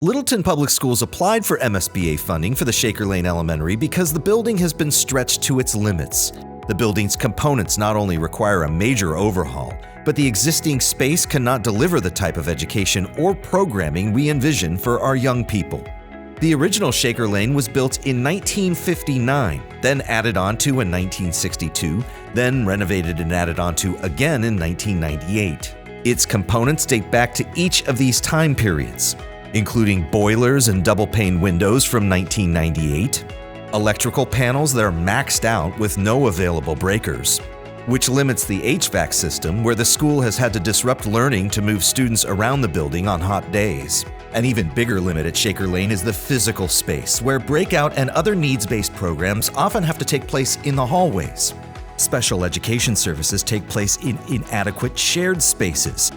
Littleton Public Schools applied for MSBA funding for the Shaker Lane Elementary because the building has been stretched to its limits. The building's components not only require a major overhaul, but the existing space cannot deliver the type of education or programming we envision for our young people. The original Shaker Lane was built in 1959, then added onto in 1962, then renovated and added onto again in 1998. Its components date back to each of these time periods, including boilers and double-pane windows from 1998, electrical panels that are maxed out with no available breakers, which limits the HVAC system where the school has had to disrupt learning to move students around the building on hot days. An even bigger limit at Shaker Lane is the physical space, where breakout and other needs-based programs often have to take place in the hallways. Special education services take place in inadequate shared spaces.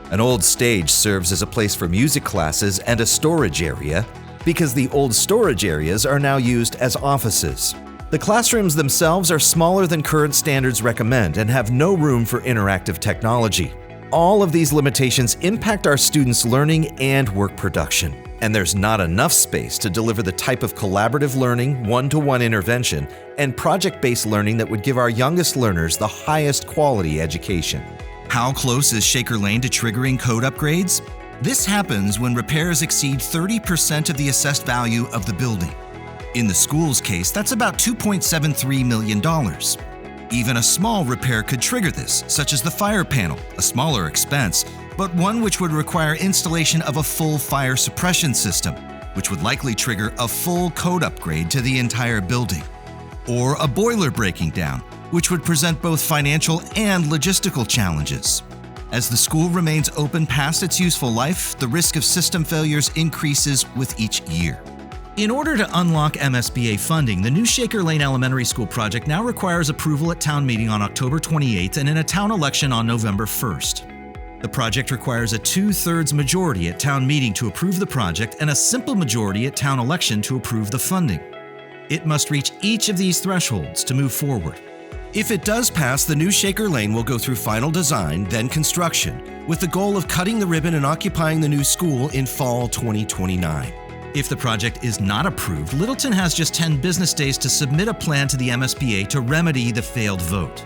An old stage serves as a place for music classes and a storage area, because the old storage areas are now used as offices. The classrooms themselves are smaller than current standards recommend and have no room for interactive technology. All of these limitations impact our students' learning and work production, and there's not enough space to deliver the type of collaborative learning, one-to-one intervention, and project-based learning that would give our youngest learners the highest quality education. How close is Shaker Lane to triggering code upgrades? This happens when repairs exceed 30% of the assessed value of the building. In the school's case, that's about $2.73 million. Even a small repair could trigger this, such as the fire panel, a smaller expense, but one which would require installation of a full fire suppression system, which would likely trigger a full code upgrade to the entire building. Or a boiler breaking down, which would present both financial and logistical challenges. As the school remains open past its useful life, the risk of system failures increases with each year. In order to unlock MSBA funding, the new Shaker Lane Elementary School project now requires approval at town meeting on October 28th and in a town election on November 1st. The project requires a 2/3 majority at town meeting to approve the project and a simple majority at town election to approve the funding. It must reach each of these thresholds to move forward. If it does pass, the new Shaker Lane will go through final design, then construction, with the goal of cutting the ribbon and occupying the new school in fall 2029. If the project is not approved, Littleton has just 10 business days to submit a plan to the MSBA to remedy the failed vote.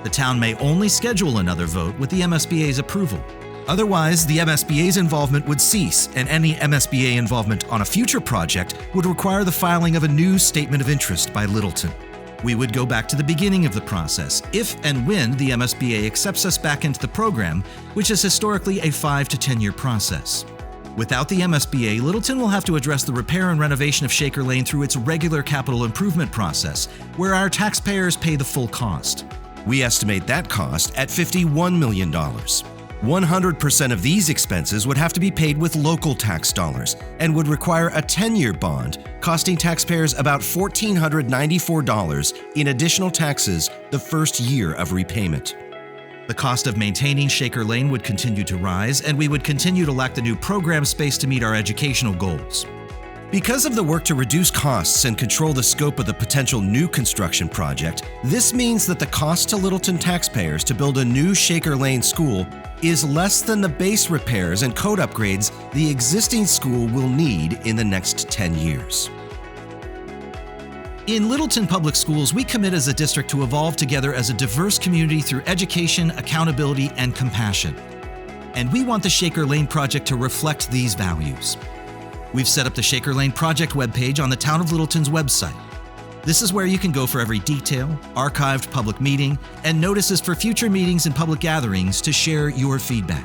The town may only schedule another vote with the MSBA's approval. Otherwise, the MSBA's involvement would cease, and any MSBA involvement on a future project would require the filing of a new statement of interest by Littleton. We would go back to the beginning of the process if and when the MSBA accepts us back into the program, which is historically a 5 to 10-year process. Without the MSBA, Littleton will have to address the repair and renovation of Shaker Lane through its regular capital improvement process, where our taxpayers pay the full cost. We estimate that cost at $51 million. 100% of these expenses would have to be paid with local tax dollars and would require a 10-year bond, costing taxpayers about $1,494 in additional taxes the first year of repayment. The cost of maintaining Shaker Lane would continue to rise, and we would continue to lack the new program space to meet our educational goals. Because of the work to reduce costs and control the scope of the potential new construction project, this means that the cost to Littleton taxpayers to build a new Shaker Lane school is less than the base repairs and code upgrades the existing school will need in the next 10 years. In Littleton Public Schools, we commit as a district to evolve together as a diverse community through education, accountability, and compassion. And we want the Shaker Lane project to reflect these values. We've set up the Shaker Lane project webpage on the Town of Littleton's website. This is where you can go for every detail, archived public meeting, and notices for future meetings and public gatherings to share your feedback.